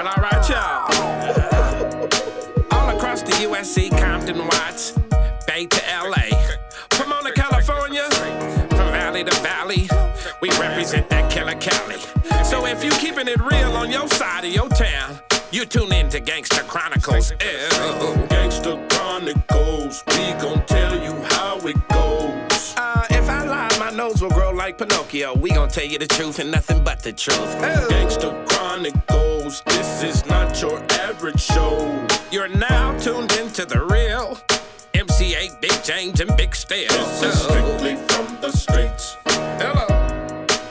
Well, all right, y'all. All across the USC, Compton, Watts, Bay to LA. Pomona, California, from valley to valley, we represent that killer Cali. So if you keeping it real on your side of your town, you tune in to Gangsta Chronicles. Gangsta Chronicles, we gon' tell you how it goes. If I lie, my nose will grow like Pinocchio. We gon' tell you the truth and nothing but the truth. Gangsta Chronicles, this is not your average show. You're now tuned into the real MC8, Big James, and Big Steel. This is strictly from the streets. Hello.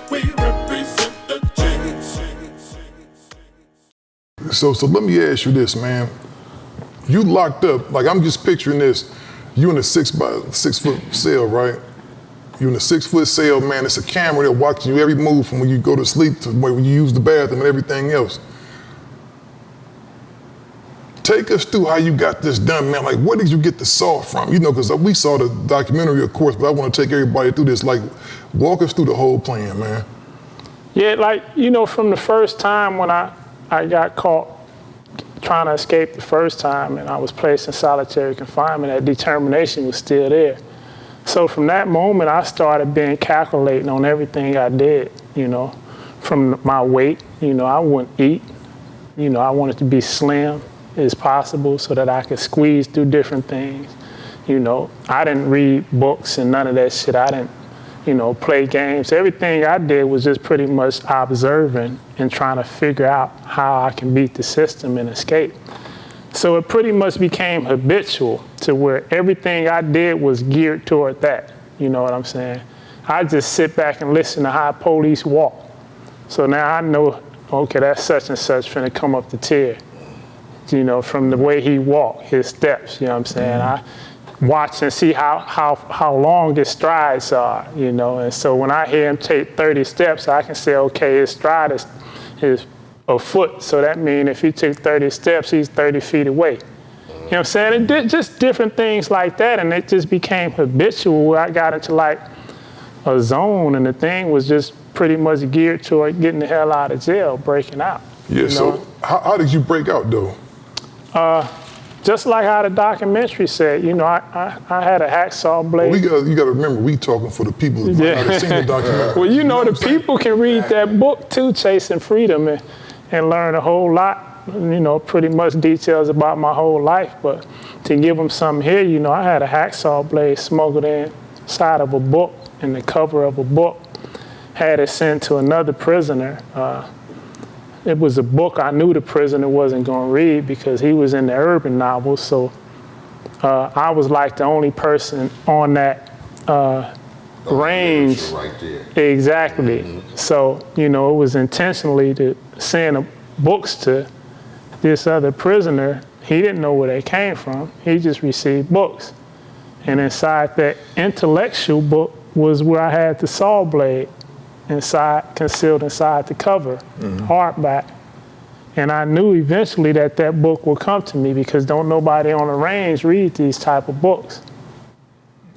We represent the J's. So let me ask you this, man. You locked up, like I'm just picturing this, you in a 6 foot cell, right? You in a 6 foot cell, man. It's a camera that watching you every move from when you go to sleep to when you use the bathroom and everything else. Take us through how you got this done, man. Like, where did you get the saw from? You know, because we saw the documentary, of course, but I want to take everybody through this. Like, walk us through the whole plan, man. Yeah, like, you know, from the first time when I got caught trying to escape the first time and I was placed in solitary confinement, that determination was still there. So from that moment, I started being calculating on everything I did, you know, from my weight. You know, I wouldn't eat. You know, I wanted to be slim as possible so that I could squeeze through different things. You know, I didn't read books and none of that shit. I didn't, you know, play games. Everything I did was just pretty much observing and trying to figure out how I can beat the system and escape. So it pretty much became habitual to where everything I did was geared toward that. You know what I'm saying? I just sit back and listen to how police walk. So now I know, okay, that's such and such finna come up the tier. You know, from the way he walked, his steps, you know what I'm saying? I watch and see how long his strides are, you know? And so when I hear him take 30 steps, I can say, okay, his stride is a foot. So that means if he took 30 steps, he's 30 feet away. You know what I'm saying? It did just different things like that. And it just became habitual where I got into like a zone and the thing was just pretty much geared toward getting the hell out of jail, breaking out. Yeah, so how did you break out though? Just like how the documentary said, you know, I had a hacksaw blade. Well, you got to remember, we talking for the people who might not have seen the documentary. Well, you know, the people can read that book too, Chasin Freedom, and learn a whole lot, you know, pretty much details about my whole life. But to give them something here, you know, I had a hacksaw blade smuggled inside of a book, in the cover of a book, had it sent to another prisoner. It was a book I knew the prisoner wasn't going to read because he was in the urban novels. So I was like the only person on that range. Right there. Exactly. Mm-hmm. So, you know, it was intentionally to send books to this other prisoner. He didn't know where they came from. He just received books. And inside that intellectual book was where I had the saw blade. Concealed inside the cover, hardback. And I knew eventually that book would come to me because don't nobody on the range read these type of books.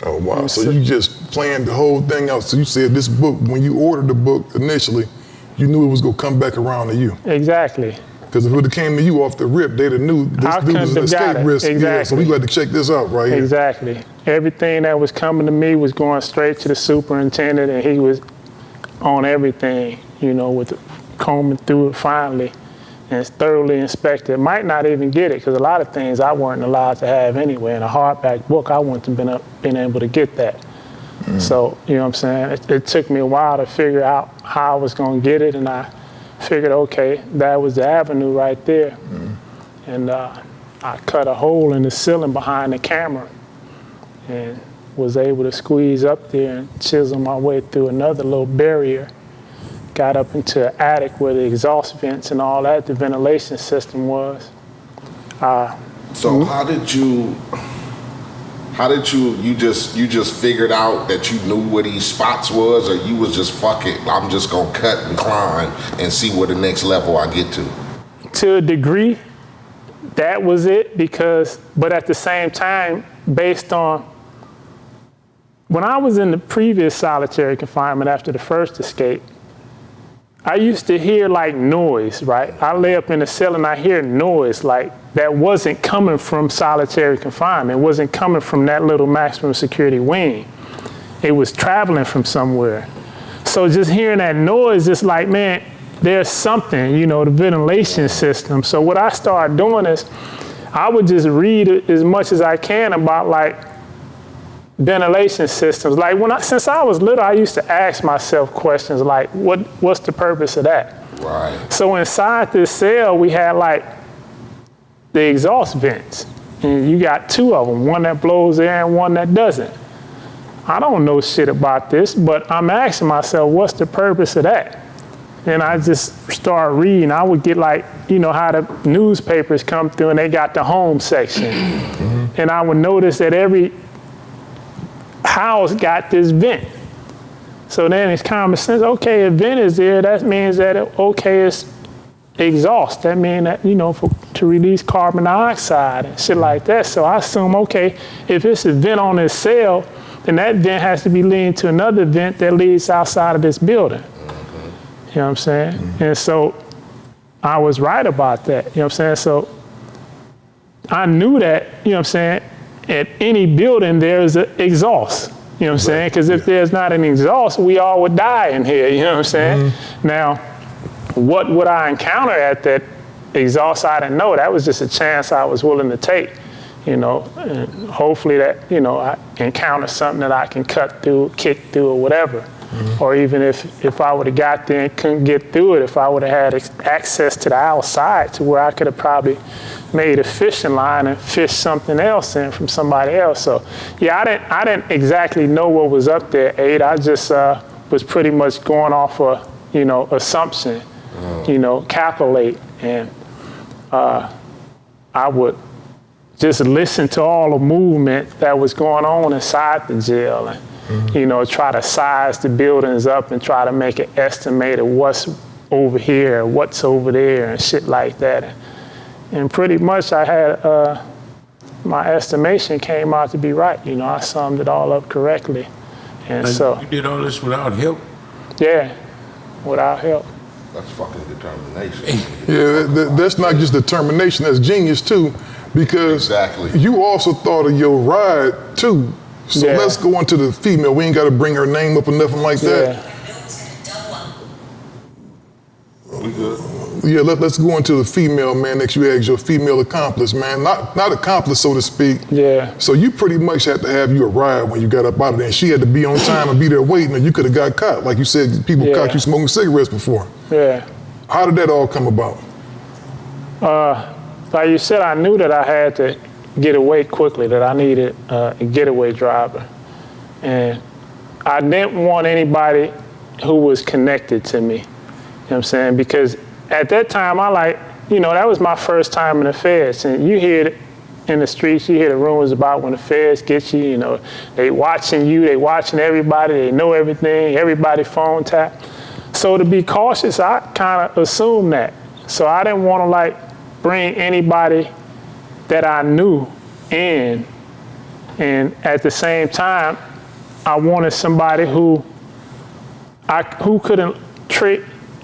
Oh, wow. So you just planned the whole thing out. So you said this book, when you ordered the book initially, you knew it was going to come back around to you. Exactly. Because if it would have came to you off the rip, they'd have knew this dude was an escape risk. Exactly. Yeah, so we got to check this out right here. Exactly. Everything that was coming to me was going straight to the superintendent, and he was on everything, you know, with combing through it finally and thoroughly inspected. Might not even get it because a lot of things I weren't allowed to have anyway. In a hardback book, I wouldn't have been able to get that. So, you know what I'm saying? It took me a while to figure out how I was going to get it, and I figured, okay, that was the avenue right there. And I cut a hole in the ceiling behind the camera and was able to squeeze up there and chisel my way through another little barrier. Got up into an attic where the exhaust vents and all that, the ventilation system was. So how did you just figured out that you knew where these spots was, or you was just, fuck it, I'm just gonna cut and climb and see where the next level I get to? To a degree, that was it, but at the same time, based on when I was in the previous solitary confinement after the first escape, I used to hear like noise, right? I lay up in the cell and I hear noise like that wasn't coming from solitary confinement. It wasn't coming from that little maximum security wing. It was traveling from somewhere. So just hearing that noise, it's like, man, there's something, you know, the ventilation system. So what I started doing is I would just read as much as I can about like ventilation systems. Like since I was little, I used to ask myself questions like, what's the purpose of that? Right. So inside this cell, we had like the exhaust vents. And you got two of them, one that blows air and one that doesn't. I don't know shit about this, but I'm asking myself, what's the purpose of that? And I just start reading. I would get like, you know, how the newspapers come through and they got the home section. Mm-hmm. And I would notice that every house got this vent. So then it's common sense, okay, if vent is there, that means that, okay, it's exhaust. That means that, you know, to release carbon dioxide and shit like that. So I assume, okay, if it's a vent on this cell, then that vent has to be leading to another vent that leads outside of this building. You know what I'm saying? Mm-hmm. And so I was right about that. You know what I'm saying? So I knew that, you know what I'm saying, at any building there's an exhaust. You know what I'm saying? Because if there's not an exhaust, we all would die in here. You know what I'm saying? Mm-hmm. Now, what would I encounter at that exhaust? I didn't know. That was just a chance I was willing to take. You know, and hopefully that, you know, I encounter something that I can cut through, kick through, or whatever. Mm-hmm. Or even if I would have got there and couldn't get through it, if I would have had access to the outside to where I could have probably made a fishing line and fished something else in from somebody else. So yeah, I didn't exactly know what was up there, Aid. I just was pretty much going off a, you know, assumption, you know, calculate, and I would just listen to all the movement that was going on inside the jail, and you know, try to size the buildings up and try to make an estimate of what's over here, what's over there, and shit like that. And pretty much I had, my estimation came out to be right. You know, I summed it all up correctly. And so. You did all this without help? Yeah, without help. That's fucking determination. Yeah, that's not just determination, that's genius too, because you also thought of your ride too. So let's go on to the female. We ain't got to bring her name up or nothing like that. We good. Yeah, let's go into the female, man. Next you ask your female accomplice, man. Not accomplice, so to speak. Yeah. So you pretty much had to have you a ride when you got up out of there. And she had to be on time and be there waiting, or you could have got caught. Like you said, people caught you smoking cigarettes before. Yeah. How did that all come about? Like you said, I knew that I had to get away quickly, that I needed a getaway driver. And I didn't want anybody who was connected to me. You know what I'm saying? Because at that time, that was my first time in the feds. And you hear it in the streets, you hear the rumors about when the feds get you, you know, they watching you, they watching everybody, they know everything, everybody phone tap. So to be cautious, I kind of assumed that. So I didn't want to bring anybody that I knew in. And at the same time, I wanted somebody who couldn't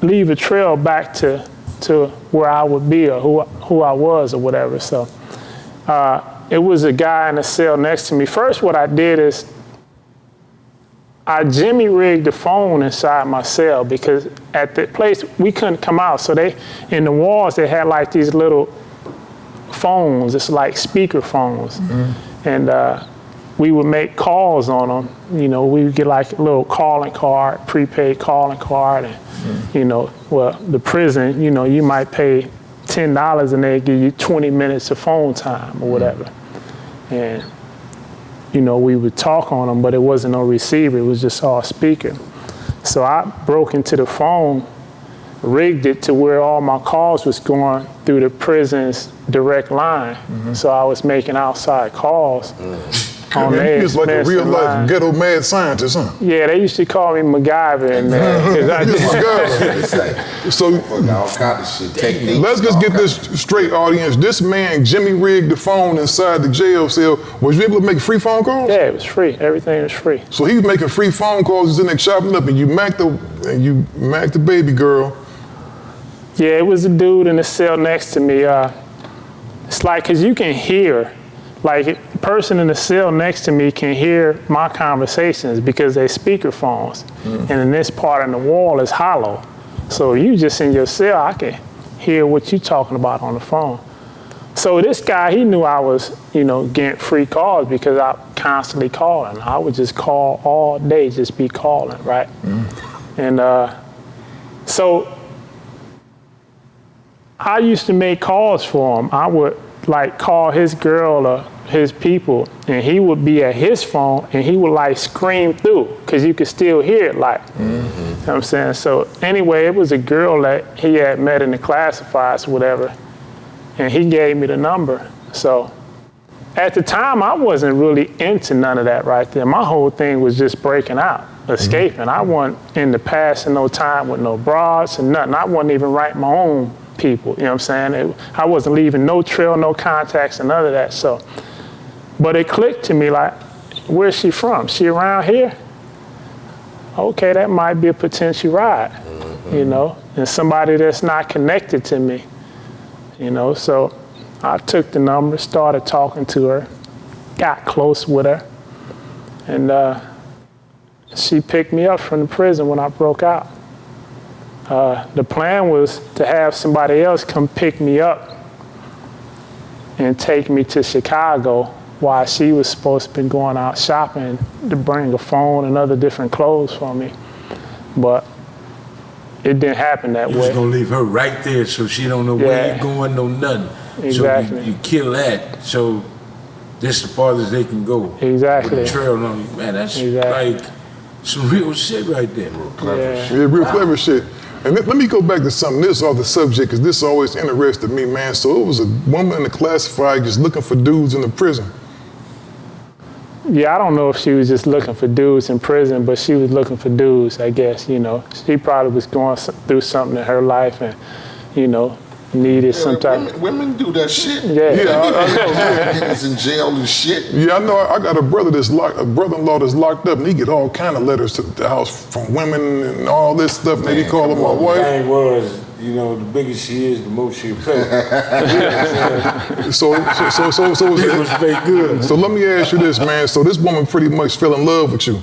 leave a trail back to where I would be, or who I was, or whatever. So it was a guy in the cell next to me. First, what I did is I jimmy rigged the phone inside my cell, because at the place we couldn't come out. So in the walls they had these little phones. It's like speaker phones, and we would make calls on them. You know, we would get a little calling card, prepaid calling card, and the prison, you might pay $10 and they give you 20 minutes of phone time or whatever. And we would talk on them, but it wasn't no receiver. It was just all speaker. So I broke into the phone, rigged it to where all my calls was going through the prison's direct line. So I was making outside calls. on Man, their he was like a expense real in life line. ghetto mad scientist, huh? Yeah, they used to call me MacGyver in there. 'cause I This just- my guy. It's like, So all kind of shit. Techniques. let's just get this straight, audience. This man, Jimmy rigged the phone inside the jail cell. Was you able to make free phone calls? Yeah, it was free. Everything was free. So he was making free phone calls. He's in there chopping up, and you macked the baby girl. Yeah, it was a dude in the cell next to me. It's like, cause you can hear, like the person in the cell next to me can hear my conversations because they speakerphones, and in this part of the wall is hollow. So you just in your cell, I can hear what you talking about on the phone. So this guy, he knew I was, getting free calls because I constantly calling. I would just call all day, just be calling, right? And so I used to make calls for him. I would like call his girl or his people, and he would be at his phone and he would like scream through because you could still hear it like, you know what I'm saying? So anyway, it was a girl that he had met in the classifieds or whatever, and he gave me the number. So at the time, I wasn't really into none of that right there. My whole thing was just breaking out, escaping. I wasn't into passing no time with no broads and nothing. I wasn't even writing my own people, you know what I'm saying? I wasn't leaving no trail, no contacts, and none of that. So, but it clicked to me like, where's she from? She around here? Okay, that might be a potential ride, and somebody that's not connected to me, So I took the number, started talking to her, got close with her, and she picked me up from the prison when I broke out. The plan was to have somebody else come pick me up and take me to Chicago while she was supposed to be going out shopping to bring a phone and other different clothes for me. But it didn't happen that You way. was gonna leave her right there so she don't know where Yeah. you're going, no nothing. Exactly. So you kill that, so this the farthest they can go. Exactly. With the trail on you. Man, that's Exactly. like some real shit right there. Yeah. Yeah, real clever shit. And let me go back to something. This is off the subject because this always interested me, man. So it was a woman in the classified just looking for dudes in the prison. Yeah, I don't know if she was just looking for dudes in prison, but she was looking for dudes, I guess, She probably was going through something in her life and, needed some type. Women do that shit. Yeah. Yeah, I know. Niggas in jail and shit. Yeah, I know. I got a brother-in-law that's locked up, and he get all kind of letters to the house from women and all this stuff. And he call him my The wife. thing was, the bigger she is, the more she'll pay. So It was fake good. So let me ask you this, man. So this woman pretty much fell in love with you.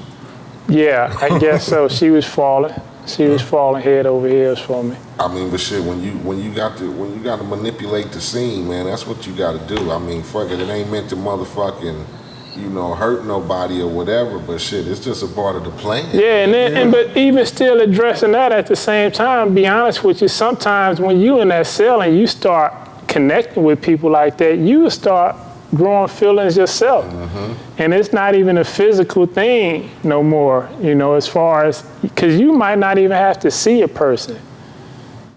Yeah, I guess so. She was falling. She was falling head over heels for me. I mean, but shit, when you got to manipulate the scene, man, that's what you got to do. I mean, fuck it, it ain't meant to motherfucking, hurt nobody or whatever. But shit, it's just a part of the plan. Yeah, but even still addressing that at the same time, be honest with you, sometimes when you in that cell and you start connecting with people like that, you will start growing feelings yourself. And it's not even a physical thing no more, as far as, because you might not even have to see a person.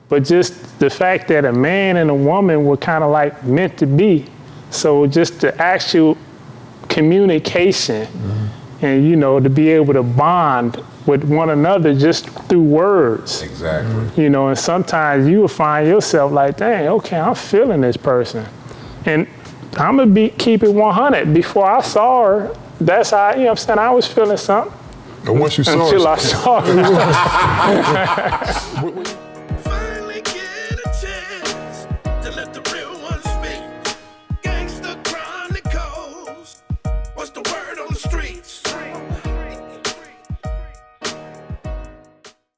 But just the fact that a man and a woman were kind of like meant to be. So just the actual communication and, to be able to bond with one another just through words. Exactly. And sometimes you will find yourself like, dang, okay, I'm feeling this person. And I'm gonna keep it 100. Before I saw her, that's how, I was feeling something. And once you saw Until her, I saw her.